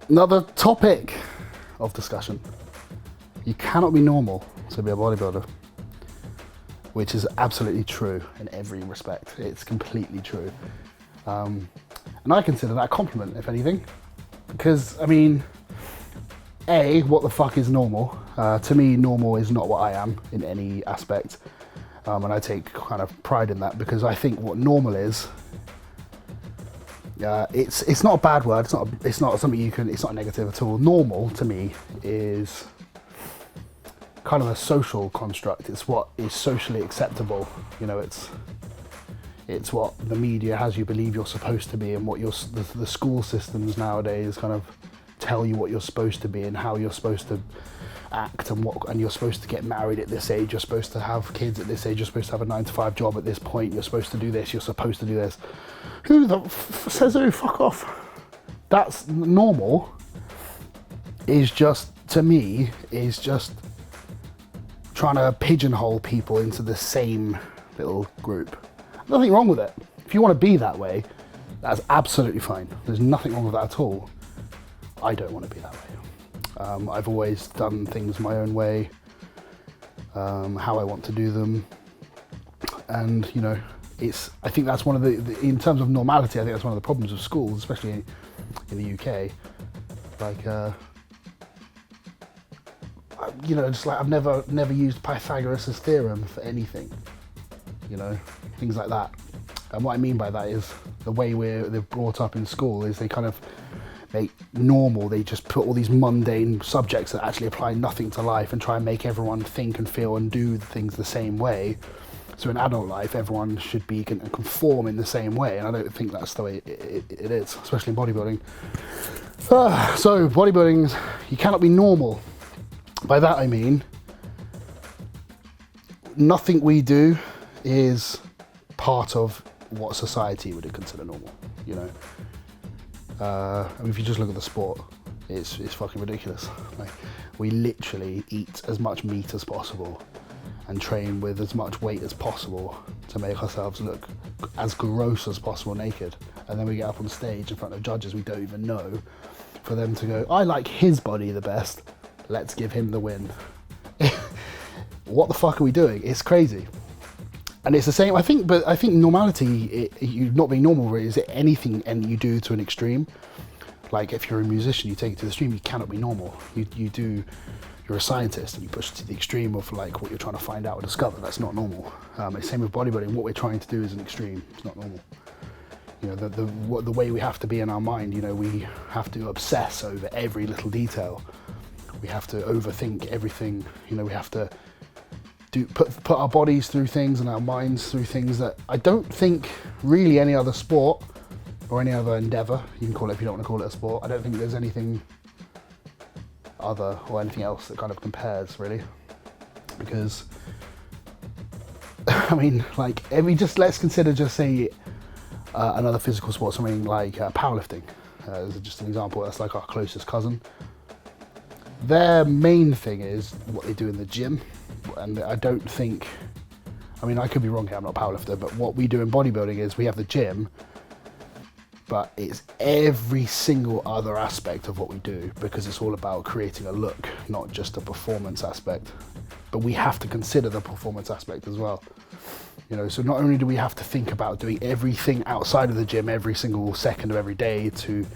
Another topic of discussion. You cannot be normal to be a bodybuilder, which is absolutely true in every respect. It's completely true. And I consider that a compliment, if anything, because, I mean, A, what the fuck is normal? To me, normal is not what I am in any aspect. And I take kind of pride in that, because I think what normal is, it's not a bad word. It's not something you can. It's not negative at all. Normal to me is kind of a social construct. It's what is socially acceptable. You know, it's what the media has you believe you're supposed to be, and what the school systems nowadays kind of tell you what you're supposed to be and how you're supposed to act, and you're supposed to get married at this age, you're supposed to have kids at this age, you're supposed to have a 9-to-5 job at this point, you're supposed to do this, you're supposed to do this. Who the says who? Fuck off. That's normal. Is just, to me, is just trying to pigeonhole people into the same little group. Nothing wrong with it. If you want to be that way, that's absolutely fine. There's nothing wrong with that at all. I don't want to be that way. I've always done things my own way, how I want to do them, and you know, I think that's one of the in terms of normality, I think that's one of the problems of schools, especially in the UK. Like, you know, just like I've never used Pythagoras' theorem for anything, you know, things like that. And what I mean by that is the way they're brought up in school is they kind of make normal, they just put all these mundane subjects that actually apply nothing to life and try and make everyone think and feel and do things the same way. So in adult life, everyone should be can conform in the same way, and I don't think that's the way it is, especially in bodybuilding. So bodybuilding, you cannot be normal. By that I mean, nothing we do is part of what society would consider normal, you know. I mean, if you just look at the sport, it's fucking ridiculous. Like, we literally eat as much meat as possible and train with as much weight as possible to make ourselves look as gross as possible naked. And then we get up on stage in front of judges we don't even know, for them to go, I like his body the best, let's give him the win. What the fuck are we doing? It's crazy. And it's the same, I think normality, you not being normal, really, is anything and you do to an extreme. Like, if you're a musician, you take it to the extreme, you cannot be normal. You're a scientist and you push it to the extreme of like what you're trying to find out or discover. That's not normal. It's same with bodybuilding. What we're trying to do is an extreme. It's not normal. You know, the way we have to be in our mind, you know, we have to obsess over every little detail. We have to overthink everything. You know, we have to put our bodies through things and our minds through things that I don't think really any other sport or any other endeavour, you can call it if you don't want to call it a sport, I don't think there's anything other or anything else that kind of compares, really. Because, I mean, like, let's consider, just say, another physical sport, something like powerlifting. As just an example, that's like our closest cousin. Their main thing is what they do in the gym. And I don't think, I mean, I could be wrong here, I'm not a powerlifter, but what we do in bodybuilding is we have the gym, but it's every single other aspect of what we do, because it's all about creating a look, not just a performance aspect. But we have to consider the performance aspect as well. You know, so not only do we have to think about doing everything outside of the gym every single second of every day to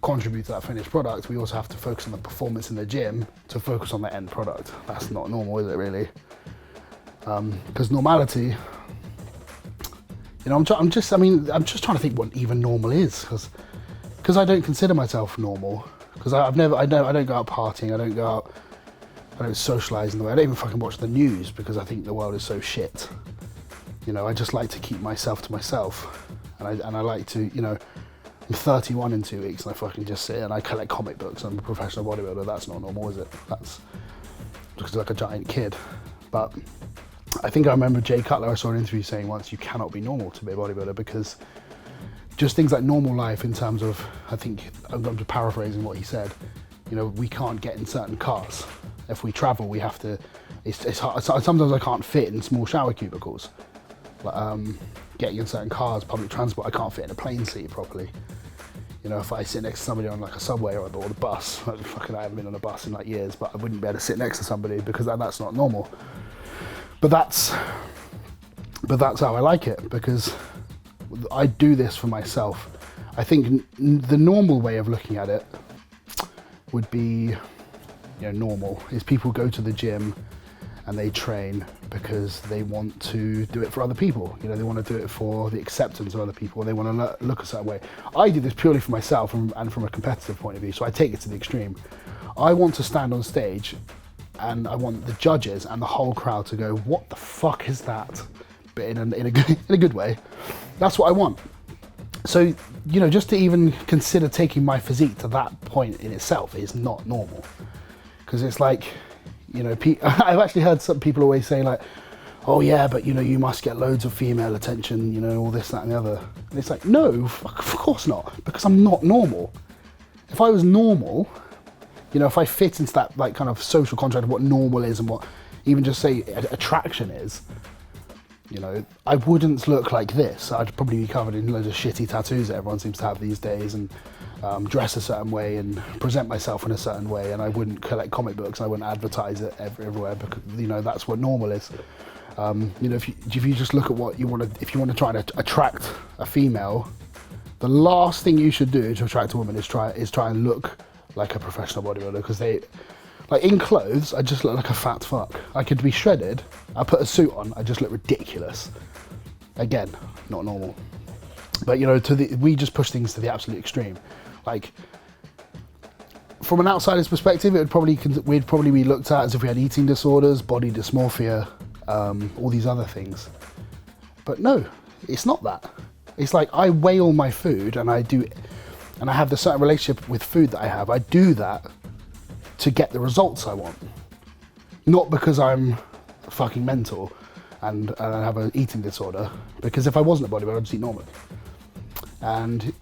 contribute to that finished product, we also have to focus on the performance in the gym to focus on the end product. That's not normal, is it, really? Because normality, you know, I'm just trying to think what even normal is, because I don't consider myself normal, because I don't go out partying, I don't socialise in the way, I don't even fucking watch the news, because I think the world is so shit. You know, I just like to keep myself to myself, and I like to, you know, I'm 31 in 2 weeks and I fucking just sit and I collect comic books. I'm a professional bodybuilder. That's not normal, is it? That's just like a giant kid. But I think I remember Jay Cutler, I saw an interview saying once, you cannot be normal to be a bodybuilder, because just things like normal life in terms of, I think, I'm just paraphrasing what he said, you know, we can't get in certain cars. If we travel, we have to, it's hard. Sometimes I can't fit in small shower cubicles. Getting in certain cars, public transport, I can't fit in a plane seat properly. You know, if I sit next to somebody on like a subway or the bus, like, fucking I haven't been on a bus in like years, but I wouldn't be able to sit next to somebody because that's not normal. But that's how I like it, because I do this for myself. I think the normal way of looking at it would be, normal is people go to the gym and they train because they want to do it for other people. They want to do it for the acceptance of other people. They want to look a certain way. I do this purely for myself and from a competitive point of view, so I take it to the extreme. I want to stand on stage and I want the judges and the whole crowd to go, what the fuck is that? But in a good way. That's what I want. So, just to even consider taking my physique to that point in itself is not normal. Because it's like, I've actually heard some people always say like, oh yeah, but you must get loads of female attention, all this, that and the other. And it's like, no, of course not, because I'm not normal. If I was normal, if I fit into that like kind of social contract of what normal is and what even just say attraction is, I wouldn't look like this. I'd probably be covered in loads of shitty tattoos that everyone seems to have these days, and dress a certain way and present myself in a certain way, and I wouldn't collect comic books, I wouldn't advertise it everywhere, because that's what normal is. If you just look at what you want to, if you want to try and attract a female, the last thing you should do to attract a woman is try and look like a professional bodybuilder, because they, like in clothes, I just look like a fat fuck. I could be shredded, I put a suit on, I just look ridiculous. Again, not normal. But we just push things to the absolute extreme. Like, from an outsider's perspective, we'd probably be looked at as if we had eating disorders, body dysmorphia, all these other things. But no, it's not that. It's like I weigh all my food and I have the certain relationship with food that I have. I do that to get the results I want, not because I'm fucking mental and I have an eating disorder, because if I wasn't a bodybuilder, I'd just eat normally. And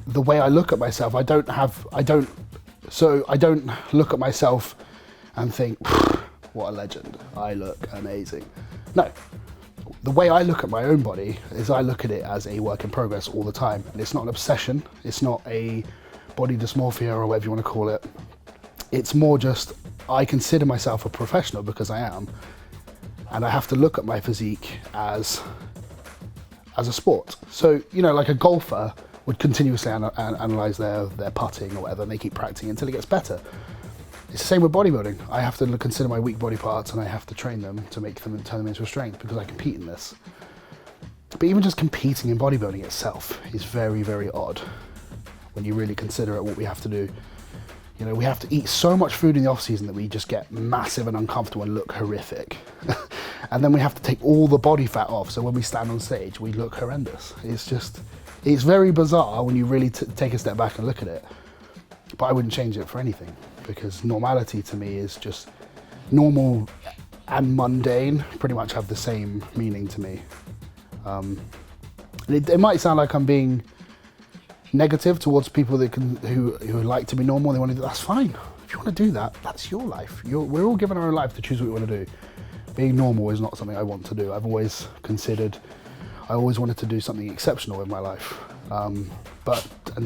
the way I look at myself, I don't look at myself and think, what a legend, I look amazing. No, the way I look at my own body is I look at it as a work in progress all the time. And it's not an obsession, it's not a body dysmorphia or whatever you want to call it. It's more just, I consider myself a professional because I am, and I have to look at my physique as a sport. So, like a golfer would continuously analyze their putting or whatever, and they keep practicing until it gets better. It's the same with bodybuilding. I have to consider my weak body parts and I have to train them to make them and turn them into a strength, because I compete in this. But even just competing in bodybuilding itself is very, very odd when you really consider it, what we have to do. We have to eat so much food in the off season that we just get massive and uncomfortable and look horrific. And then we have to take all the body fat off, so when we stand on stage, we look horrendous. It's very bizarre when you really take a step back and look at it. But I wouldn't change it for anything, because normality to me is just normal and mundane pretty much have the same meaning to me. It might sound like I'm being negative towards people who like to be normal. They want to do, that's fine. If you want to do that, that's your life. We're all given our own life to choose what we want to do. Being normal is not something I want to do. I always wanted to do something exceptional in my life, and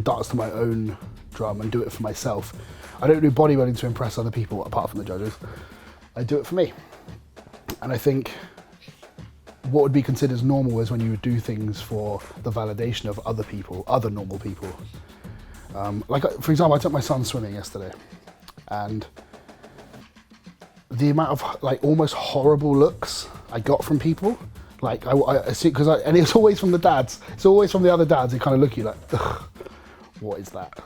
dance to my own drum and do it for myself. I don't do bodybuilding to impress other people apart from the judges. I do it for me. And I think what would be considered as normal is when you would do things for the validation of other people, other normal people. Like, for example, I took my son swimming yesterday, and the amount of like almost horrible looks I got from people, like I see, and it's always from the dads. It's always from the other dads who kind of look at you like, ugh, what is that?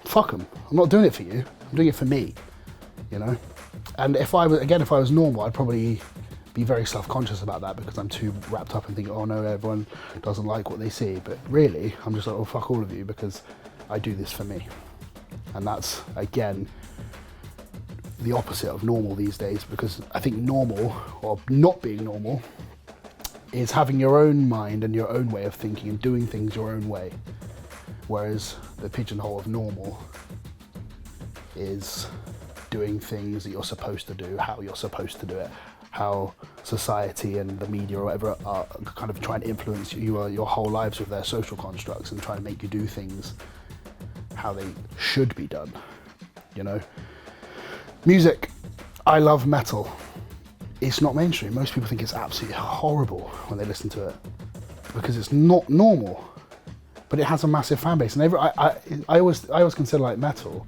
Fuck them. I'm not doing it for you. I'm doing it for me, And if I was normal, I'd probably be very self-conscious about that, because I'm too wrapped up in thinking, oh no, everyone doesn't like what they see. But really, I'm just like, oh, fuck all of you, because I do this for me. And that's, again, the opposite of normal these days, because I think normal, or not being normal, is having your own mind and your own way of thinking and doing things your own way. Whereas the pigeonhole of normal is doing things that you're supposed to do, how you're supposed to do it, how society and the media or whatever are kind of trying to influence your whole lives with their social constructs and trying to make you do things how they should be done, you know. Music, I love metal. It's not mainstream. Most people think it's absolutely horrible when they listen to it because it's not normal, but it has a massive fan base. And I always consider like metal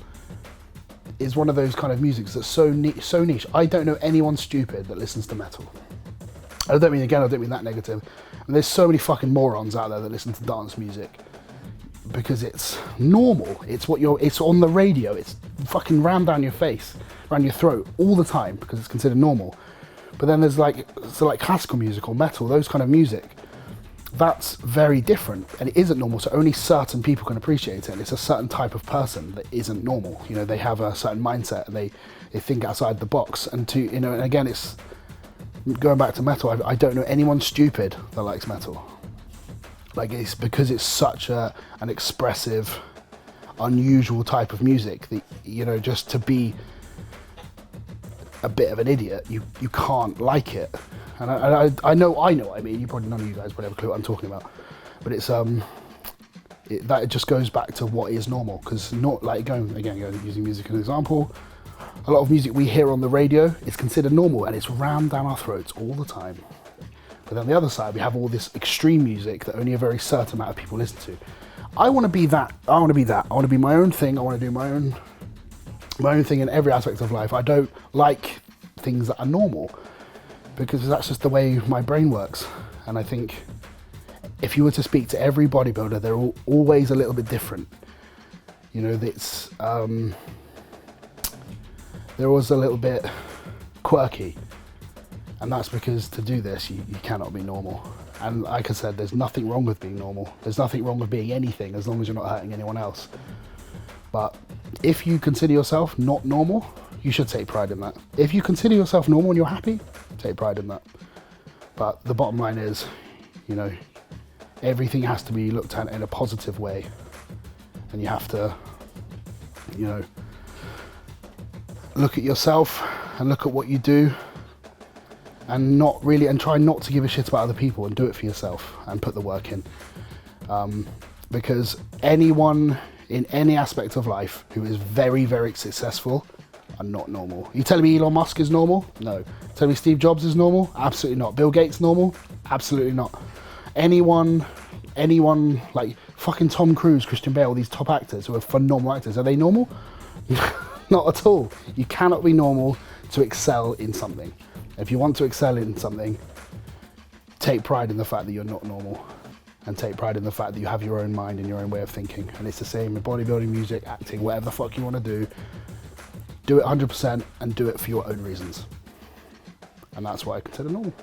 is one of those kind of musics that's so niche. I don't know anyone stupid that listens to metal. I don't mean that negative. And there's so many fucking morons out there that listen to dance music because it's normal. It's on the radio. It's fucking rammed down your face, around your throat all the time because it's considered normal. But then there's like classical music or metal, those kind of music. That's very different and it isn't normal, so only certain people can appreciate it, and it's a certain type of person that isn't normal. You know, they have a certain mindset and they think outside the box, and and again, it's going back to metal. I don't know anyone stupid that likes metal. Like, it's because it's such an expressive, unusual type of music that, you know, just to be a bit of an idiot, you can't like it. And I know what I mean. You probably, none of you guys probably have a clue what I'm talking about. But it's that it just goes back to what is normal. Because not like going using music as an example, a lot of music we hear on the radio is considered normal and it's rammed down our throats all the time. But then on the other side, we have all this extreme music that only a very certain amount of people listen to. I want to be that. I want to be my own thing. I want to do my own thing in every aspect of life. I don't like things that are normal, because that's just the way my brain works. And I think if you were to speak to every bodybuilder, they're always a little bit different. You know, they're always a little bit quirky. And that's because to do this, you cannot be normal. And like I said, there's nothing wrong with being normal. There's nothing wrong with being anything as long as you're not hurting anyone else. But if you consider yourself not normal, you should take pride in that. If you consider yourself normal and you're happy, take pride in that. But the bottom line is, you know, everything has to be looked at in a positive way. And you have to, you know, look at yourself and look at what you do and try not to give a shit about other people and do it for yourself and put the work in. Because anyone in any aspect of life who is very, very successful are not normal. You telling me Elon Musk is normal? No. Tell me Steve Jobs is normal? Absolutely not. Bill Gates normal? Absolutely not. Anyone like fucking Tom Cruise, Christian Bale, these top actors who are phenomenal actors, are they normal? Not at all. You cannot be normal to excel in something. If you want to excel in something, take pride in the fact that you're not normal, and take pride in the fact that you have your own mind and your own way of thinking. And it's the same with bodybuilding, music, acting, whatever the fuck you want to do. Do it 100% and do it for your own reasons. And that's what I consider normal.